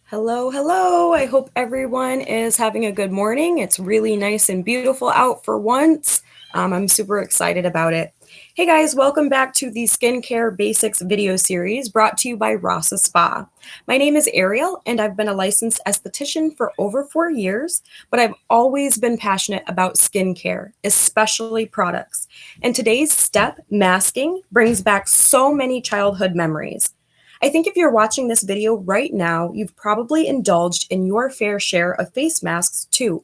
Hello, hello. I hope everyone is having a good morning. It's really nice and beautiful out for once. I'm super excited about it. Hey guys, welcome back to the Skincare Basics video series brought to you by Rasa Spa. My name is Ariel, and I've been a licensed esthetician for over 4 years, but I've always been passionate about skincare, especially products. And today's step, masking, brings back so many childhood memories. I think if you're watching this video right now, you've probably indulged in your fair share of face masks too.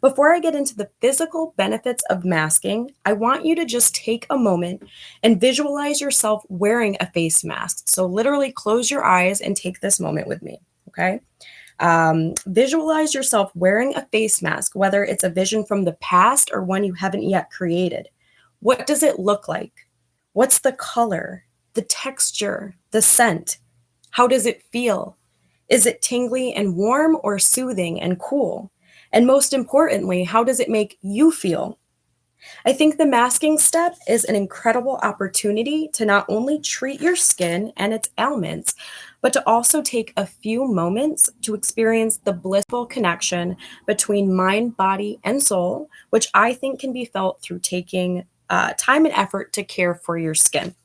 Before I get into the physical benefits of masking, I want you to just take a moment and visualize yourself wearing a face mask. So, literally close your eyes and take this moment with me, okay? Visualize yourself wearing a face mask, whether it's a vision from the past or one you haven't yet created. What does it look like? What's the color, the texture, the scent? How does it feel? Is it tingly and warm or soothing and cool? And most importantly, how does it make you feel? I think the masking step is an incredible opportunity to not only treat your skin and its ailments, but to also take a few moments to experience the blissful connection between mind, body, and soul, which I think can be felt through taking time and effort to care for your skin.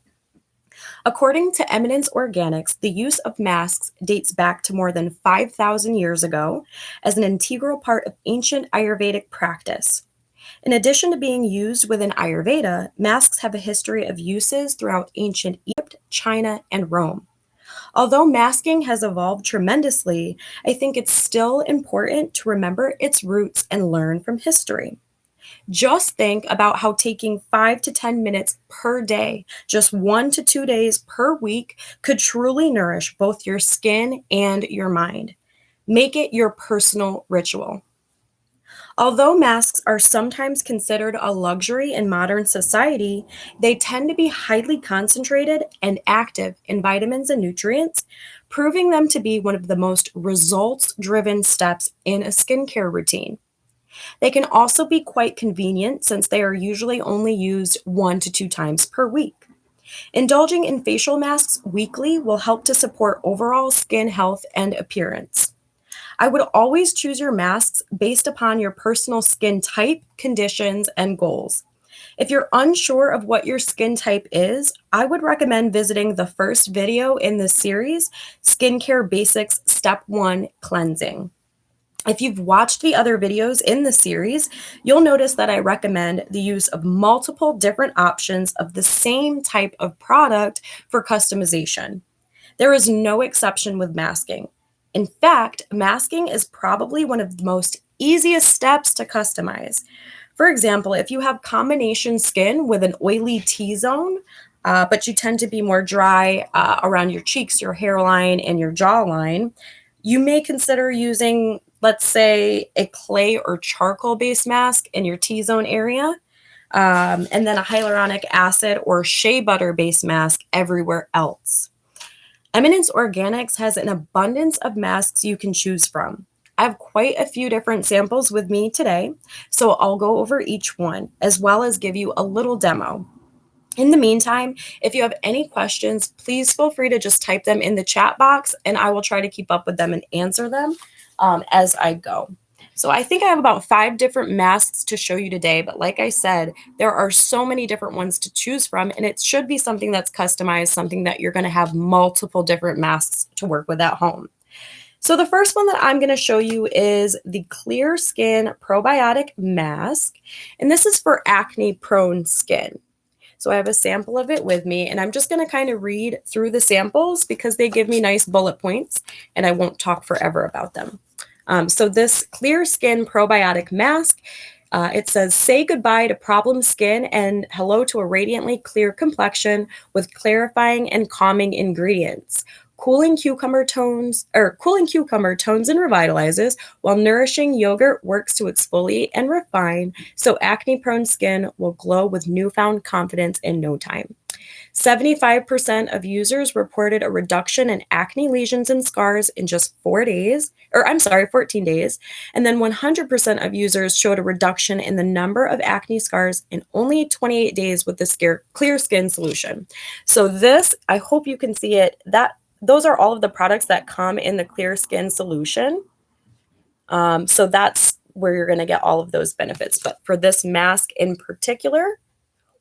According to Eminence Organics, the use of masks dates back to more than 5,000 years ago as an integral part of ancient Ayurvedic practice. In addition to being used within Ayurveda, masks have a history of uses throughout ancient Egypt, China, and Rome. Although masking has evolved tremendously, I think it's still important to remember its roots and learn from history. Just think about how taking 5 to 10 minutes per day, just 1 to 2 days per week, could truly nourish both your skin and your mind. Make it your personal ritual. Although masks are sometimes considered a luxury in modern society, they tend to be highly concentrated and active in vitamins and nutrients, proving them to be one of the most results driven steps in a skincare routine. They can also be quite convenient since they are usually only used 1 to 2 times per week. Indulging in facial masks weekly will help to support overall skin health and appearance. I would always choose your masks based upon your personal skin type, conditions, and goals. If you're unsure of what your skin type is, I would recommend visiting the first video in this series, Skincare Basics Step 1 Cleansing. If you've watched the other videos in the series, you'll notice that I recommend the use of multiple different options of the same type of product for customization. There is no exception with masking. In fact, masking is probably one of the most easiest steps to customize. For example, if you have combination skin with an oily T-zone, but you tend to be more dry around your cheeks, your hairline, and your jawline, you may consider using, let's say, a clay or charcoal based mask in your T-zone area, and then a hyaluronic acid or shea butter based mask everywhere else. Eminence Organics has an abundance of masks you can choose from. I have quite a few different samples with me today, so I'll go over each one as well as give you a little demo. In the meantime, if you have any questions, please feel free to just type them in the chat box and I will try to keep up with them and answer them as I go. So I think I have about 5 different masks to show you today, but like I said, there are so many different ones to choose from, and it should be something that's customized, something that you're going to have multiple different masks to work with at home. So the first one that I'm going to show you is the Clear Skin Probiotic Mask, and this is for acne-prone skin. So I have a sample of it with me, and I'm just going to kind of read through the samples because they give me nice bullet points, and I won't talk forever about them. So this Clear Skin Probiotic Mask, it says, say goodbye to problem skin and hello to a radiantly clear complexion with clarifying and calming ingredients. Cooling cucumber tones and revitalizes, while nourishing yogurt works to exfoliate and refine, so acne-prone skin will glow with newfound confidence in no time. 75% of users reported a reduction in acne lesions and scars in just 14 days. And then 100% of users showed a reduction in the number of acne scars in only 28 days with the Clear Skin solution. So this, I hope you can see it. That those are all of the products that come in the Clear Skin solution. So that's where you're going to get all of those benefits. But for this mask in particular,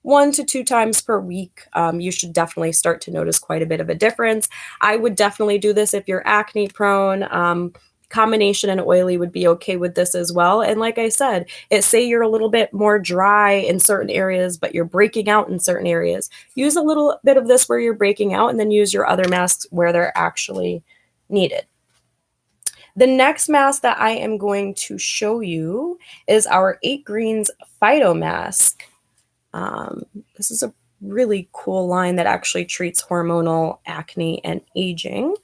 1 to 2 times per week, you should definitely start to notice quite a bit of a difference. I would definitely do this if you're acne prone. Combination and oily would be okay with this as well. And like I said, say you're a little bit more dry in certain areas, but you're breaking out in certain areas. Use a little bit of this where you're breaking out, and then use your other masks where they're actually needed. The next mask that I am going to show you is our 8 Greens Phyto Mask. This is a really cool line that actually treats hormonal acne and aging.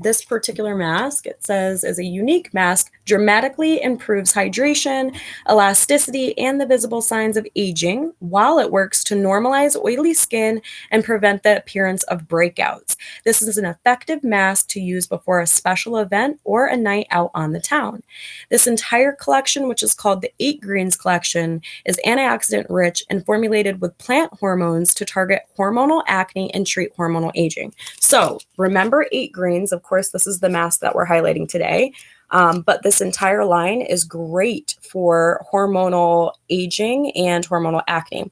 This particular mask, it says, is a unique mask, dramatically improves hydration, elasticity, and the visible signs of aging, while it works to normalize oily skin and prevent the appearance of breakouts. This is an effective mask to use before a special event or a night out on the town. This entire collection, which is called the 8 Greens Collection, is antioxidant rich and formulated with plant hormones to target hormonal acne and treat hormonal aging. So remember 8 Greens. Of course, this is the mask that we're highlighting today. But this entire line is great for hormonal aging and hormonal acne.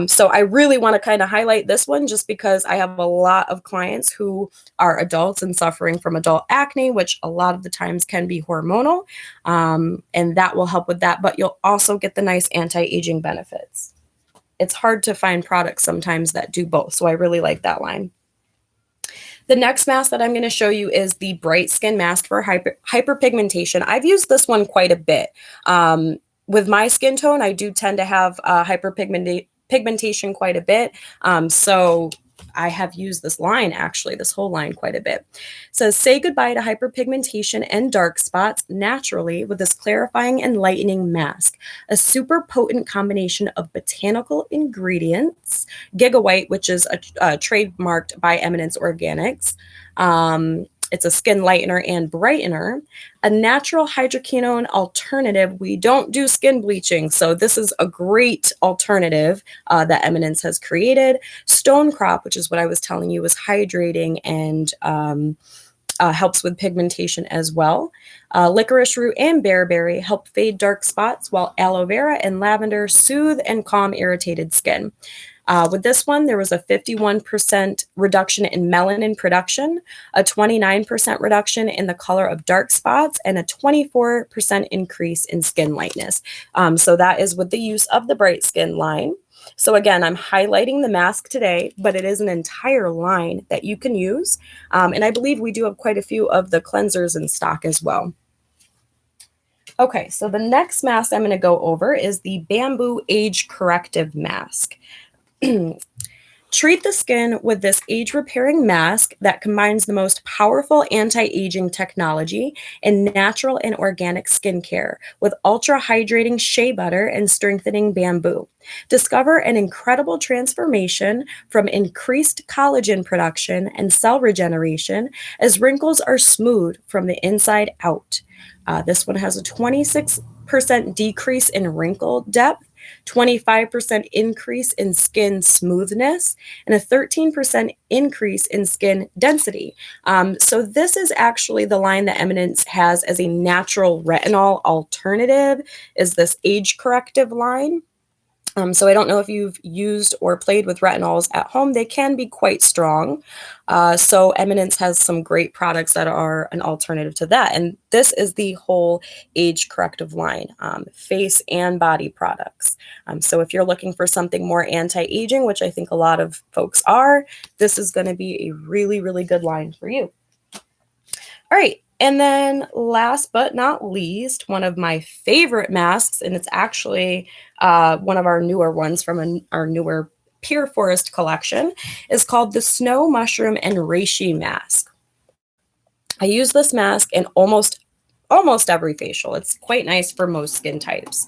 So I really want to kind of highlight this one just because I have a lot of clients who are adults and suffering from adult acne, which a lot of the times can be hormonal. And that will help with that. But you'll also get the nice anti-aging benefits. It's hard to find products sometimes that do both. So I really like that line. The next mask that I'm going to show you is the Bright Skin Mask for hyperpigmentation. I've used this one quite a bit. With my skin tone, I do tend to have hyperpigmentation quite a bit. So I have used this line, actually, this whole line quite a bit. It says, say goodbye to hyperpigmentation and dark spots naturally with this clarifying and lightening mask. A super potent combination of botanical ingredients, Giga White, which is trademarked by Eminence Organics. It's a skin lightener and brightener, a natural hydroquinone alternative. We don't do skin bleaching, so this is a great alternative that Eminence has created. Stone Crop, which is what I was telling you, is hydrating and helps with pigmentation as well. Licorice root and bearberry help fade dark spots, while aloe vera and lavender soothe and calm irritated skin. With this one, there was a 51% reduction in melanin production, a 29% reduction in the color of dark spots, and a 24% increase in skin lightness. So that is with the use of the Bright Skin line. So again, I'm highlighting the mask today, but it is an entire line that you can use. And I believe we do have quite a few of the cleansers in stock as well. Okay, so the next mask I'm going to go over is the Bamboo Age Corrective Mask. Treat the skin with this age-repairing mask that combines the most powerful anti-aging technology and natural and organic skincare with ultra-hydrating shea butter and strengthening bamboo. Discover an incredible transformation from increased collagen production and cell regeneration as wrinkles are smoothed from the inside out. This one has a 26% decrease in wrinkle depth, 25% increase in skin smoothness, and a 13% increase in skin density. So this is actually the line that Eminence has as a natural retinol alternative, is this age corrective line. So I don't know if you've used or played with retinols at home. They can be quite strong. So Eminence has some great products that are an alternative to that. And this is the whole age corrective line, face and body products. So if you're looking for something more anti-aging, which I think a lot of folks are, this is going to be a really, really good line for you. All right. And then last but not least, one of my favorite masks, and it's actually one of our newer ones from our newer Pure Forest collection, is called the Snow Mushroom and Reishi Mask. I use this mask in almost almost every facial. It's quite nice for most skin types.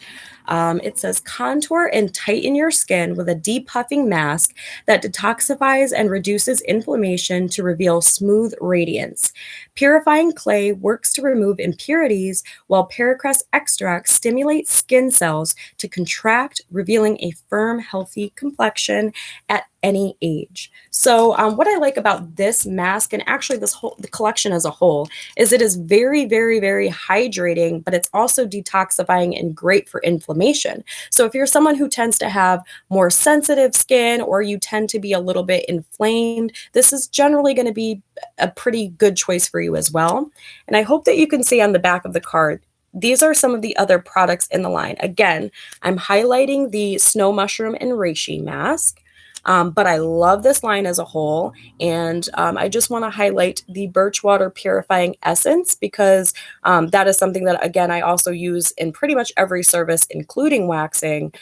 It says contour and tighten your skin with a depuffing mask that detoxifies and reduces inflammation to reveal smooth radiance. Purifying clay works to remove impurities, while Paracrest extract stimulates skin cells to contract, revealing a firm, healthy complexion at any age. So, what I like about this mask, and actually the collection as a whole, is it is very, very, very hydrating, but it's also detoxifying and great for inflammation. So if you're someone who tends to have more sensitive skin, or you tend to be a little bit inflamed, this is generally going to be a pretty good choice for you as well. And I hope that you can see on the back of the card, these are some of the other products in the line. Again, I'm highlighting the Snow Mushroom and Reishi mask. But I love this line as a whole. And I just want to highlight the Birchwater Purifying Essence, because that is something that, again, I also use in pretty much every service, including waxing.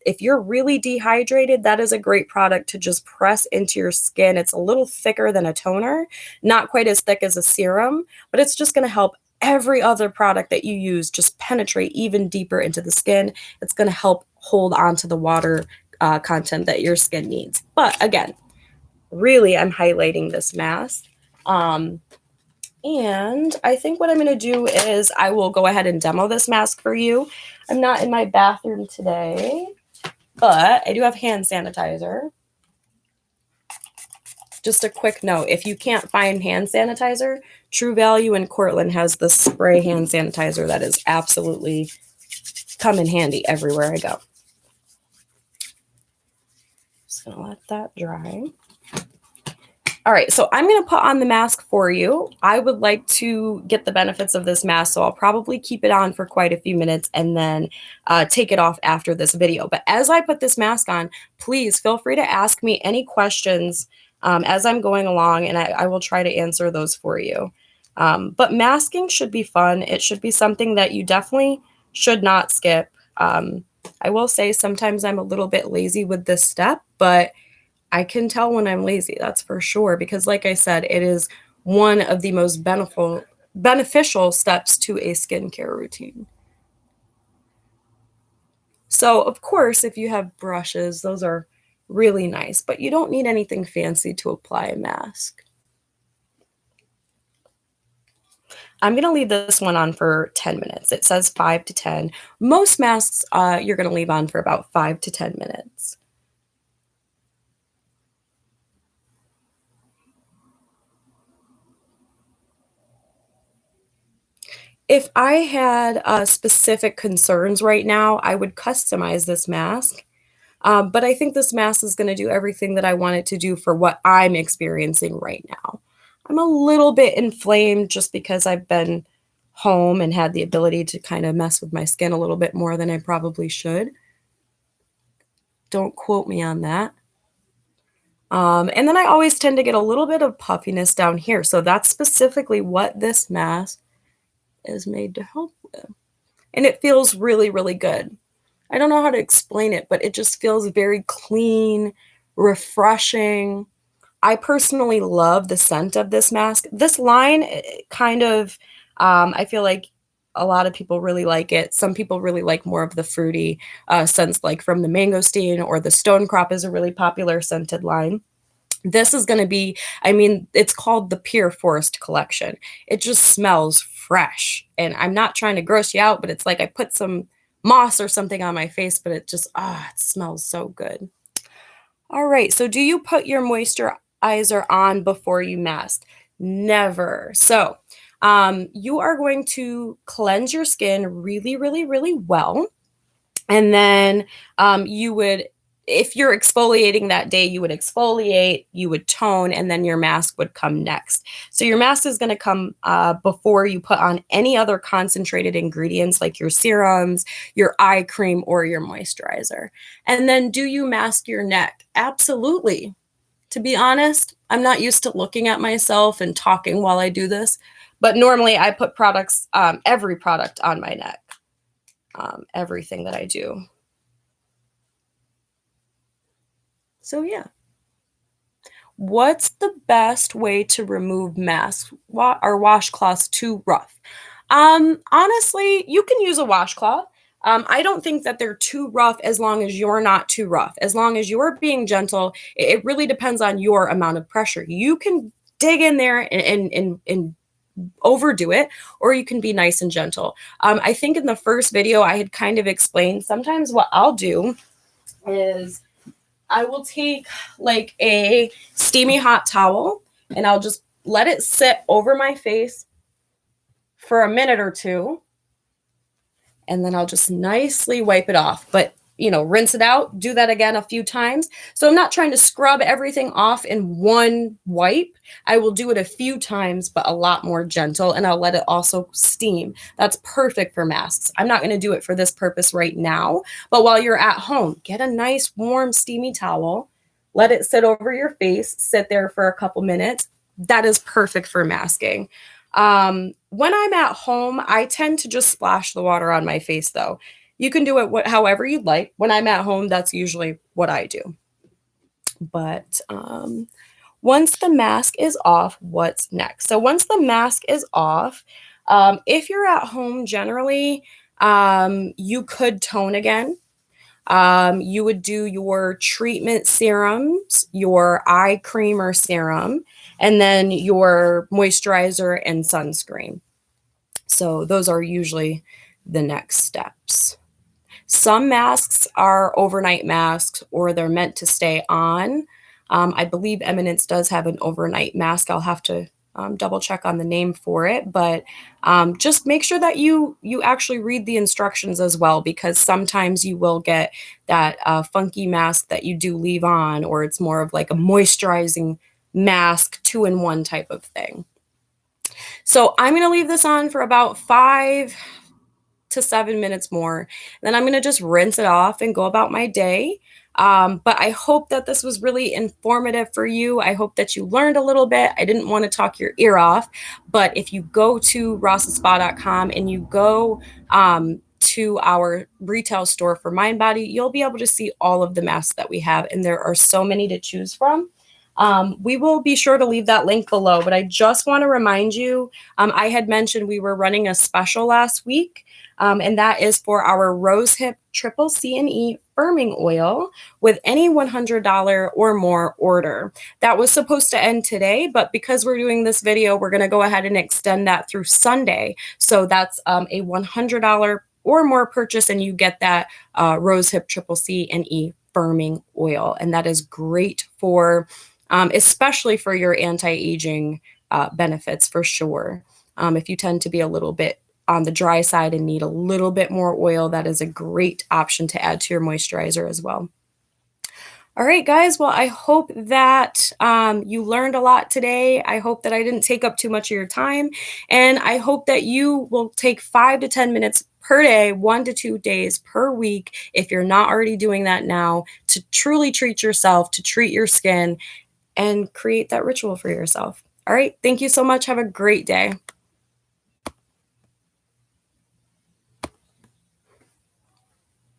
If you're really dehydrated, that is a great product to just press into your skin. It's a little thicker than a toner, not quite as thick as a serum, but it's just going to help every other product that you use just penetrate even deeper into the skin. It's going to help hold on to the water content that your skin needs. But again, really, I'm highlighting this mask. And I think what I'm going to do is I will go ahead and demo this mask for you. I'm not in my bathroom today, but I do have hand sanitizer. Just a quick note, if you can't find hand sanitizer, True Value in Cortland has the spray hand sanitizer that is absolutely come in handy everywhere I go. Just gonna let that dry. All right, so I'm gonna put on the mask for you. I would like to get the benefits of this mask, so I'll probably keep it on for quite a few minutes and then take it off after this video. But as I put this mask on, please feel free to ask me any questions as I'm going along, and I will try to answer those for you. But masking should be fun. It should be something that you definitely should not skip. I will say sometimes I'm a little bit lazy with this step, but I can tell when I'm lazy, that's for sure, because like I said, it is one of the most beneficial steps to a skincare routine. So, of course, if you have brushes, those are really nice, but you don't need anything fancy to apply a mask. I'm going to leave this one on for 10 minutes. It says 5 to 10. Most masks you're going to leave on for about 5 to 10 minutes. If I had specific concerns right now, I would customize this mask. But I think this mask is going to do everything that I want it to do for what I'm experiencing right now. I'm a little bit inflamed just because I've been home and had the ability to kind of mess with my skin a little bit more than I probably should. Don't quote me on that. And then I always tend to get a little bit of puffiness down here. So that's specifically what this mask is made to help with. And it feels really, really good. I don't know how to explain it, but it just feels very clean, refreshing. I personally love the scent of this mask. This line kind of, I feel like a lot of people really like it. Some people really like more of the fruity scents, like from the mangosteen, or the Stonecrop is a really popular scented line. This is going to be, I mean, it's called the Pure Forest Collection. It just smells fresh. And I'm not trying to gross you out, but it's like I put some moss or something on my face, but it just, it smells so good. All right, so do you put your moisturizer on before you mask? Never. So you are going to cleanse your skin really, really, really well. And then you would, if you're exfoliating that day, you would exfoliate, you would tone, and then your mask would come next. So your mask is going to come before you put on any other concentrated ingredients like your serums, your eye cream, or your moisturizer. And then do you mask your neck? Absolutely. To be honest, I'm not used to looking at myself and talking while I do this, but normally I put products, every product on my neck. Everything that I do. So yeah. What's the best way to remove masks or washcloths too rough? Honestly, you can use a washcloth. I don't think that they're too rough as long as you're not too rough. As long as you're being gentle, it really depends on your amount of pressure. You can dig in there and overdo it, or you can be nice and gentle. I think in the first video I had kind of explained sometimes what I'll do is I will take like a steamy hot towel and I'll just let it sit over my face for a minute or two, and then I'll just nicely wipe it off. But, rinse it out, do that again a few times. So I'm not trying to scrub everything off in one wipe. I will do it a few times, but a lot more gentle, and I'll let it also steam. That's perfect for masks. I'm not going to do it for this purpose right now, but while you're at home, get a nice warm steamy towel, let it sit over your face, sit there for a couple minutes. That is perfect for masking. When I'm at home, I tend to just splash the water on my face, though. You can do it however you'd like. When I'm at home, that's usually what I do. But once the mask is off, what's next? So once the mask is off, if you're at home generally, you could tone again. You would do your treatment serums, your eye cream or serum, and then your moisturizer and sunscreen. So those are usually the next steps. Some masks are overnight masks or they're meant to stay on. I believe Eminence does have an overnight mask. I'll have to double check on the name for it, but just make sure that you actually read the instructions as well, because sometimes you will get that funky mask that you do leave on, or it's more of like a moisturizing mask 2-in-1 type of thing. So I'm going to leave this on for about 5 to 7 minutes more. Then I'm going to just rinse it off and go about my day. But I hope that this was really informative for you. I hope that you learned a little bit. I didn't want to talk your ear off, but if you go to rossaspa.com and you go to our retail store for MindBody, you'll be able to see all of the masks that we have, and there are so many to choose from. We will be sure to leave that link below, but I just want to remind you, I had mentioned we were running a special last week, and that is for our Rosehip Triple C&E Firming Oil with any $100 or more order. That was supposed to end today, but because we're doing this video, we're going to go ahead and extend that through Sunday. So that's a $100 or more purchase, and you get that Rosehip Triple C&E Firming Oil, and that is great for especially for your anti-aging benefits for sure. If you tend to be a little bit on the dry side and need a little bit more oil, that is a great option to add to your moisturizer as well. All right, guys. Well, I hope that you learned a lot today. I hope that I didn't take up too much of your time. And I hope that you will take 5 to 10 minutes per day, 1 to 2 days per week, if you're not already doing that now, to truly treat yourself, to treat your skin, and create that ritual for yourself. All right. Thank you so much. Have a great day.